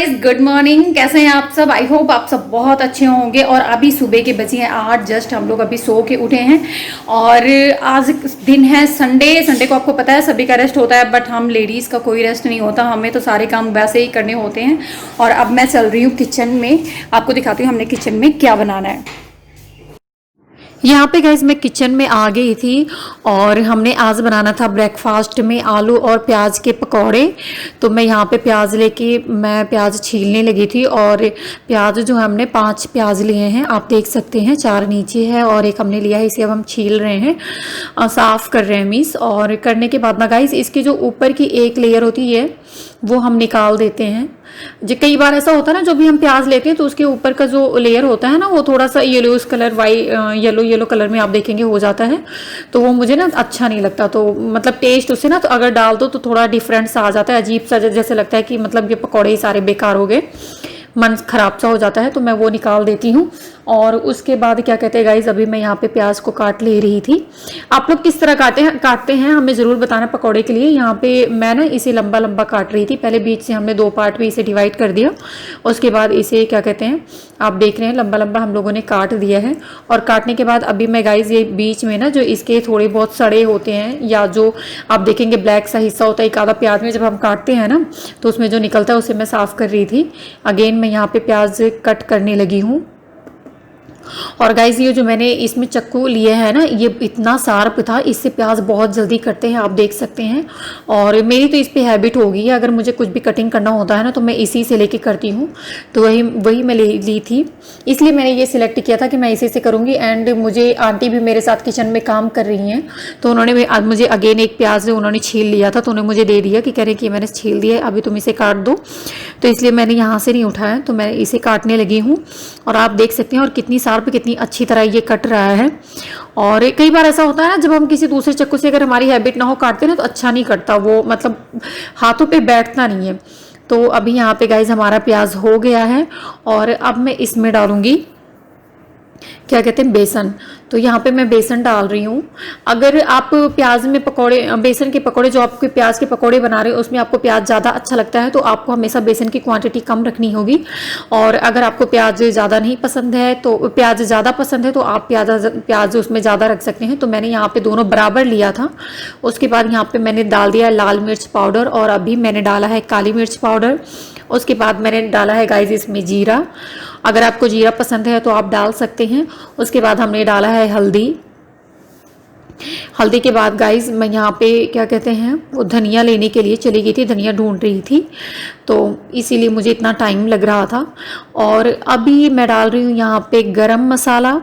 Guys, good morning. कैसे हैं आप सब? आई होप आप सब बहुत अच्छे होंगे। और अभी सुबह के बजे हैं 8। जस्ट हम लोग अभी सो के उठे हैं। और आज दिन है संडे। संडे को आपको पता है सभी का रेस्ट होता है, बट हम लेडीज़ का कोई रेस्ट नहीं होता। हमें तो सारे काम वैसे ही करने होते हैं। और अब मैं चल रही हूँ किचन में, आपको दिखाती हूँ हमने किचन में क्या बनाना है। यहाँ पे गाइज मैं किचन में आ गई थी और हमने आज बनाना था ब्रेकफास्ट में आलू और प्याज के पकौड़े। तो मैं यहाँ पे प्याज लेके मैं प्याज छीलने लगी थी। और प्याज जो है हमने 5 प्याज लिए हैं, आप देख सकते हैं। 4 नीचे है और एक हमने लिया है, इसे अब हम छील रहे हैं, साफ़ कर रहे हैं मीस। और करने के बाद ना गाइज इसकी जो ऊपर की एक लेयर होती है वो हम निकाल देते हैं। जो कई बार ऐसा होता है ना, जो भी हम प्याज लेते हैं तो उसके ऊपर का जो लेयर होता है ना वो थोड़ा सा येलोइश कलर, येलो कलर में आप देखेंगे हो जाता है। तो वो मुझे ना अच्छा नहीं लगता। तो मतलब टेस्ट उससे ना तो अगर डाल दो तो थोड़ा डिफरेंट सा आ जाता है, अजीब सा, जैसे लगता है कि मतलब ये पकौड़े ही सारे बेकार हो गए, मन खराब सा हो जाता है। तो मैं वो निकाल देती हूँ। और उसके बाद क्या कहते हैं गाइज, अभी मैं यहाँ पे प्याज को काट ले रही थी। आप लोग किस तरह काटते हैं हमें ज़रूर बताना पकौड़े के लिए। यहाँ पे मैं ना इसे लंबा लंबा काट रही थी। पहले बीच से हमने 2 पार्ट में इसे डिवाइड कर दिया। उसके बाद इसे क्या कहते हैं, आप देख रहे हैं लंबा लंबा हम लोगों ने काट दिया है। और काटने के बाद अभी मैं गाइज ये बीच में ना जो इसके थोड़े बहुत सड़े होते हैं, या जो आप देखेंगे ब्लैक सा हिस्सा होता है एक आधा प्याज में, जब हम काटते हैं ना तो उसमें जो निकलता है उसे मैं साफ़ कर रही थी। अगेन मैं यहाँ पे प्याज कट करने लगी हूँ। और गाइज ये जो मैंने इसमें चक्कू लिए है ना, ये इतना शार्प था, इससे प्याज बहुत जल्दी कटते हैं, आप देख सकते हैं। और मेरी तो इस पे हैबिट हो गई है, अगर मुझे कुछ भी कटिंग करना होता है ना तो मैं इसी से लेके करती हूँ। तो वही मैं ली थी, इसलिए मैंने ये सिलेक्ट किया था कि मैं इसी से करूँगी। एंड मुझे आंटी भी मेरे साथ किचन में काम कर रही हैं, तो उन्होंने मुझे अगेन एक प्याज उन्होंने छील लिया था, तो उन्होंने मुझे दे दिया कि कह रहे कि मैंने छील दिया है, अभी तुम इसे काट दो। तो इसलिए मैंने यहाँ से नहीं उठाया, तो मैं इसे काटने लगी हूँ। और आप देख सकते हैं और कितनी शार्प, कितनी अच्छी तरह ये कट रहा है। और कई बार ऐसा होता है ना, जब हम किसी दूसरे चाकू से अगर हमारी हैबिट ना हो काटते ना तो अच्छा नहीं कटता, वो मतलब हाथों पे बैठता नहीं है। तो अभी यहाँ पे गाइज हमारा प्याज हो गया है और अब मैं इसमें डालूंगी क्या कहते हैं, बेसन। तो यहाँ पे मैं बेसन डाल रही हूँ। अगर आप प्याज में पकोड़े, बेसन के पकोड़े, जो आपके प्याज के पकोड़े बना रहे हो उसमें आपको प्याज ज़्यादा अच्छा लगता है तो आपको हमेशा बेसन की क्वांटिटी कम रखनी होगी। और अगर आपको प्याज ज़्यादा नहीं पसंद है, तो प्याज ज़्यादा पसंद है तो आप प्याज उसमें ज़्यादा रख सकते हैं। तो मैंने यहाँ पर दोनों बराबर लिया था। उसके बाद यहाँ पर मैंने डाल दिया लाल मिर्च पाउडर और अभी मैंने डाला है काली मिर्च पाउडर। उसके बाद मैंने डाला है गाइस इसमें जीरा, अगर आपको जीरा पसंद है तो आप डाल सकते हैं। उसके बाद हमने डाला है हल्दी। हल्दी के बाद गाइस मैं यहाँ पे क्या कहते हैं वो धनिया लेने के लिए चली गई थी, धनिया ढूंढ रही थी, तो इसीलिए मुझे इतना टाइम लग रहा था। और अभी मैं डाल रही हूँ यहाँ पे गरम मसाला।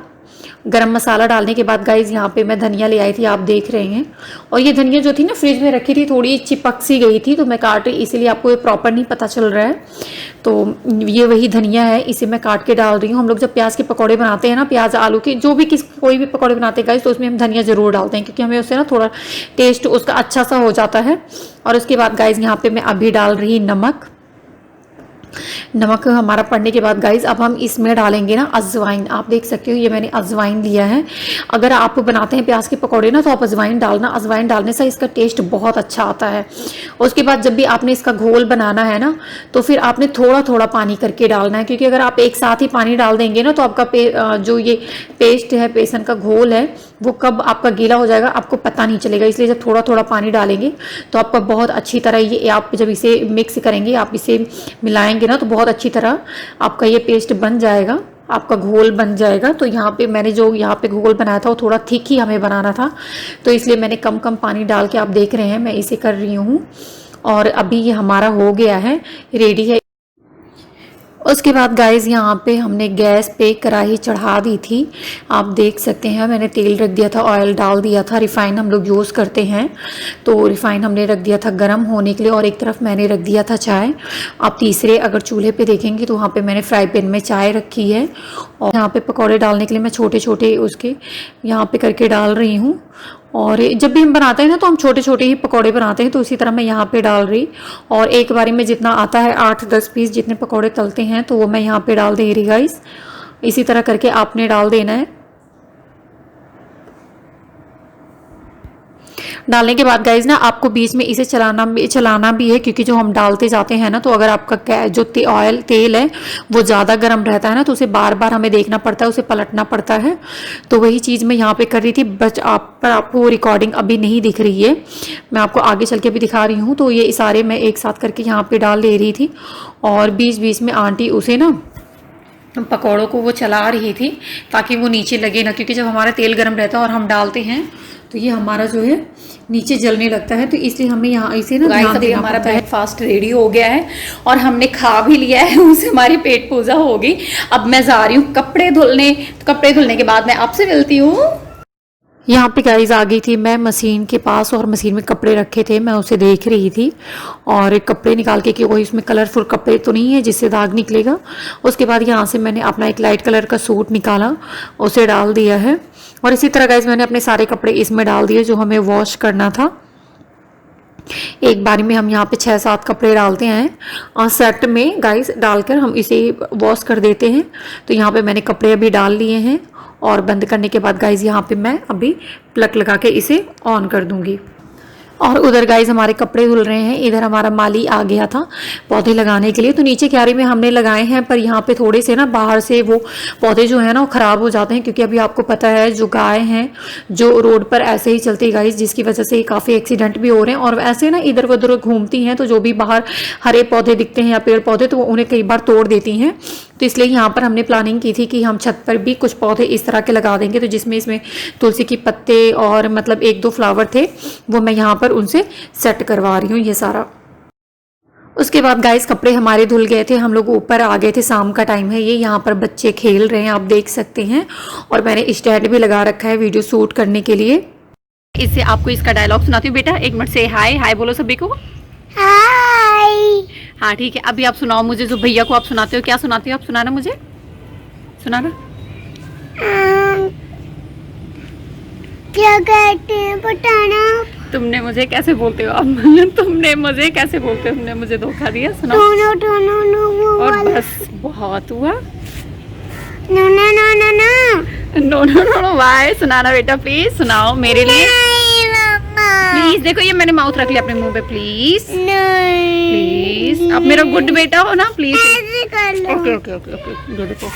गरम मसाला डालने के बाद गाइज यहाँ पे मैं धनिया ले आई थी, आप देख रहे हैं। और ये धनिया जो थी ना फ्रिज में रखी थी, थोड़ी चिपक सी गई थी तो मैं काट, इसीलिए आपको ये प्रॉपर नहीं पता चल रहा है। तो ये वही धनिया है, इसे मैं काट के डाल रही हूँ। हम लोग जब प्याज के पकौड़े बनाते हैं ना, प्याज आलू के जो भी कोई भी पकौड़े बनाते हैं गाइज, तो उसमें हम धनिया ज़रूर डालते हैं क्योंकि हमें उससे ना थोड़ा टेस्ट उसका अच्छा सा हो जाता है। और उसके बाद गाइज यहाँ पे मैं अभी डाल रही नमक। नमक हमारा पड़ने के बाद गाइज अब हम इसमें डालेंगे ना अजवाइन। आप देख सकते हो ये मैंने अजवाइन लिया है। अगर आप बनाते हैं प्याज के पकौड़े ना तो आप अजवाइन डालना, अजवाइन डालने से इसका टेस्ट बहुत अच्छा आता है। उसके बाद जब भी आपने इसका घोल बनाना है ना तो फिर आपने थोड़ा थोड़ा पानी करके डालना है, क्योंकि अगर आप एक साथ ही पानी डाल देंगे ना तो आपका जो ये पेस्ट है, बेसन का घोल है, वो कब आपका गीला हो जाएगा आपको पता नहीं चलेगा। इसलिए जब थोड़ा थोड़ा पानी डालेंगे तो आपका बहुत अच्छी तरह ये, आप जब इसे मिक्स करेंगे, आप इसे मिलाएंगे ना तो बहुत अच्छी तरह आपका ये पेस्ट बन जाएगा, आपका घोल बन जाएगा। तो यहाँ पे मैंने जो यहाँ पे घोल बनाया था वो थोड़ा थिक ही हमें बनाना था, तो इसलिए मैंने कम कम पानी डाल के, आप देख रहे हैं मैं इसे कर रही हूँ। और अभी ये हमारा हो गया है, रेडी है। उसके बाद गाइस यहाँ पे हमने गैस पे कढ़ाई चढ़ा दी थी, आप देख सकते हैं। मैंने तेल रख दिया था, ऑयल डाल दिया था, रिफ़ाइन हम लोग यूज़ करते हैं तो रिफ़ाइन हमने रख दिया था गरम होने के लिए। और एक तरफ मैंने रख दिया था चाय। आप तीसरे अगर चूल्हे पे देखेंगे तो वहाँ पे मैंने फ्राई पैन में चाय रखी है। और यहाँ पे पकौड़े डालने के लिए मैं छोटे छोटे उसके यहाँ पे करके डाल रही हूँ। और जब भी हम बनाते हैं ना तो हम छोटे छोटे ही पकौड़े बनाते हैं, तो इसी तरह मैं यहाँ पे डाल रही। और एक बारी में जितना आता है 8-10 पीस जितने पकौड़े तलते हैं तो वो मैं यहाँ पे डाल दे रही गाइस। इसी तरह करके आपने डाल देना है। डालने के बाद गाइज ना आपको बीच में इसे चलाना भी है, क्योंकि जो हम डालते जाते हैं ना, तो अगर आपका जो तेल है वो ज़्यादा गर्म रहता है ना, तो उसे बार बार हमें देखना पड़ता है, उसे पलटना पड़ता है। तो वही चीज़ मैं यहाँ पे कर रही थी, बट आपको रिकॉर्डिंग अभी नहीं दिख रही है, मैं आपको आगे चल के भी दिखा रही हूँ। तो ये सारे मैं एक साथ करके यहाँ पर डाल दे रही थी, और बीच बीच में आंटी उसे ना पकौड़ों को वो चला रही थी ताकि वो नीचे लगे ना, क्योंकि जब हमारा तेल गर्म रहता है और हम डालते हैं तो ये हमारा जो है नीचे जलने लगता है, तो इसलिए हमें यहाँ इसे ना ध्यान देना। हमारा ब्रेकफास्ट रेडी हो गया है और हमने खा भी लिया है, उससे हमारी पेट पूजा हो गई। अब मैं जा रही हूँ कपड़े धुलने, तो कपड़े धुलने के बाद मैं आपसे मिलती हूँ। यहाँ पे गाइस आ गई थी मैं मशीन के पास, और मशीन में कपड़े रखे थे, मैं उसे देख रही थी और कपड़े निकाल के कि कोई इसमें कलरफुल कपड़े तो नहीं है जिससे दाग निकलेगा। उसके बाद यहाँ से मैंने अपना एक लाइट कलर का सूट निकाला, उसे डाल दिया है, और इसी तरह गाइस मैंने अपने सारे कपड़े इसमें डाल दिए जो हमें वॉश करना था। एक बारी में हम यहाँ पे 6-7 कपड़े डालते हैं और सेट में गाइस डालकर हम इसे वॉश कर देते हैं। तो यहाँ पे मैंने कपड़े अभी डाल लिए हैं, और बंद करने के बाद गाइस यहाँ पे मैं अभी प्लग लगा के इसे ऑन कर दूंगी। और उधर गाइस हमारे कपड़े धुल रहे हैं, इधर हमारा माली आ गया था पौधे लगाने के लिए। तो नीचे क्यारी में हमने लगाए हैं, पर यहाँ पे थोड़े से ना बाहर से वो पौधे जो है ना वो ख़राब हो जाते हैं, क्योंकि अभी आपको पता है जो गाय हैं जो रोड पर ऐसे ही चलती गाइस, जिसकी वजह से काफ़ी एक्सीडेंट भी हो रहे हैं, और ऐसे ना इधर उधर घूमती हैं, तो जो भी बाहर हरे पौधे दिखते हैं या पेड़ पौधे तो वो उन्हें कई बार तोड़ देती हैं। तो इसलिए यहाँ पर हमने प्लानिंग की थी कि हम छत पर भी कुछ पौधे इस तरह के लगा देंगे, तो जिसमें इसमें तुलसी के पत्ते और मतलब 1-2 फ्लावर थे, वो मैं यहाँ पर उनसे सेट करवा रही हूँ ये सारा। उसके बाद गाइस कपड़े हमारे धुल गए थे, हम लोग ऊपर आ गए थे, शाम का टाइम है ये, यहाँ पर बच्चे खेल रहे हैं आप देख सकते हैं, और मैंने स्टैंड भी लगा रखा है वीडियो शूट करने के लिए। इससे आपको इसका डायलॉग सुनाती हूँ बेटा, 1 मिनट से हाय हाय बोलो सभी को। हाय। हाँ ठीक है, अभी आप सुनाओ मुझे, जो भैया को आप सुनाते हो, क्या सुनाते हो आप, सुनाना मुझे, सुनाना। क्या कहते हैं बताना। तुमने मुझे कैसे बोलते हो अब तुमने मुझे कैसे बोलते हो, तुमने मुझे धोखा दिया, सुनाओ। और बस बहुत हुआ। No no no no no no no no no why, सुनाना बेटा प्लीज, सुनाओ मेरे लिए प्लीज। देखो ये मैंने माउथ रख लिया अपने मुंह पे, प्लीज प्लीज, अब मेरा गुड बेटा हो ना please. Okay okay okay okay, देखो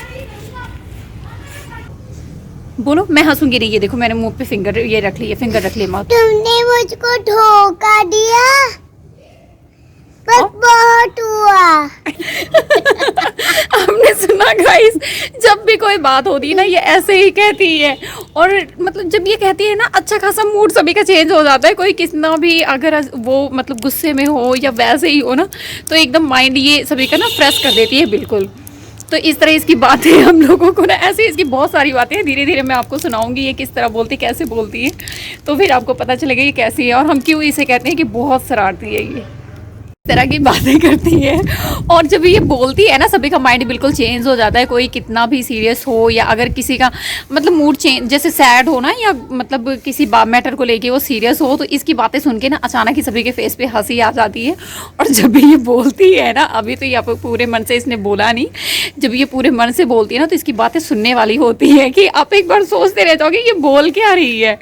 बोलो, मैं हंसूंगी नहीं। ये देखो मैंने मुंह पे फिंगर ये रख लिया, फिंगर रख लिया माउथ। तुमने मुझको धोखा दिया, पर बहुत हुआ आपने सुना गाइस, जब भी कोई बात होती है ना ये ऐसे ही कहती है, और मतलब जब ये कहती है ना अच्छा खासा मूड सभी का चेंज हो जाता है। कोई कितना भी अगर वो मतलब गुस्से में हो या वैसे ही हो ना, तो एकदम माइंड ये सभी का ना फ्रेश कर देती है बिल्कुल। तो इस तरह इसकी बातें हम लोगों को ना, ऐसे इसकी बहुत सारी बातें हैं, धीरे धीरे मैं आपको सुनाऊंगी ये किस तरह बोलती, कैसे बोलती है, तो फिर आपको पता चलेगा ये कैसी है और हम क्यों इसे कहते हैं कि बहुत शरारती है ये, इस तरह की बातें करती है। और जब ये बोलती है ना सभी का माइंड बिल्कुल चेंज हो जाता है, कोई कितना भी सीरियस हो या अगर किसी का मतलब मूड चेंज जैसे सैड हो ना, या मतलब किसी मैटर को लेके वो सीरियस हो, तो इसकी बातें सुन के ना अचानक ही सभी के फेस पे हंसी आ जाती है। और जब भी ये बोलती है ना, अभी तो ये पूरे मन से इसने बोला नहीं, जब ये पूरे मन से बोलती है ना तो इसकी बातें सुनने वाली होती है कि आप एक बार सोचते रह जाओगे ये बोल क्या रही है।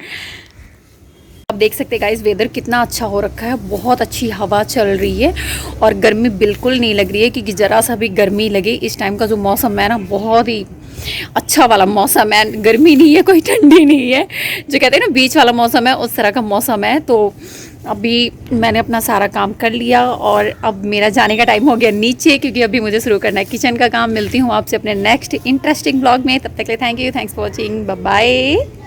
आप देख सकते हैं गाइस वेदर कितना अच्छा हो रखा है, बहुत अच्छी हवा चल रही है और गर्मी बिल्कुल नहीं लग रही है, क्योंकि ज़रा सा भी गर्मी लगे इस टाइम का जो मौसम है ना बहुत ही अच्छा वाला मौसम है, गर्मी नहीं है कोई ठंडी नहीं है, जो कहते हैं ना बीच वाला मौसम है उस तरह का मौसम है। तो अभी मैंने अपना सारा काम कर लिया और अब मेरा जाने का टाइम हो गया नीचे, क्योंकि अभी मुझे शुरू करना है किचन का काम। मिलती हूँ आपसे अपने नेक्स्ट इंटरेस्टिंग ब्लॉग में, तब तक के लिए thank you, thanks for watching, bye bye.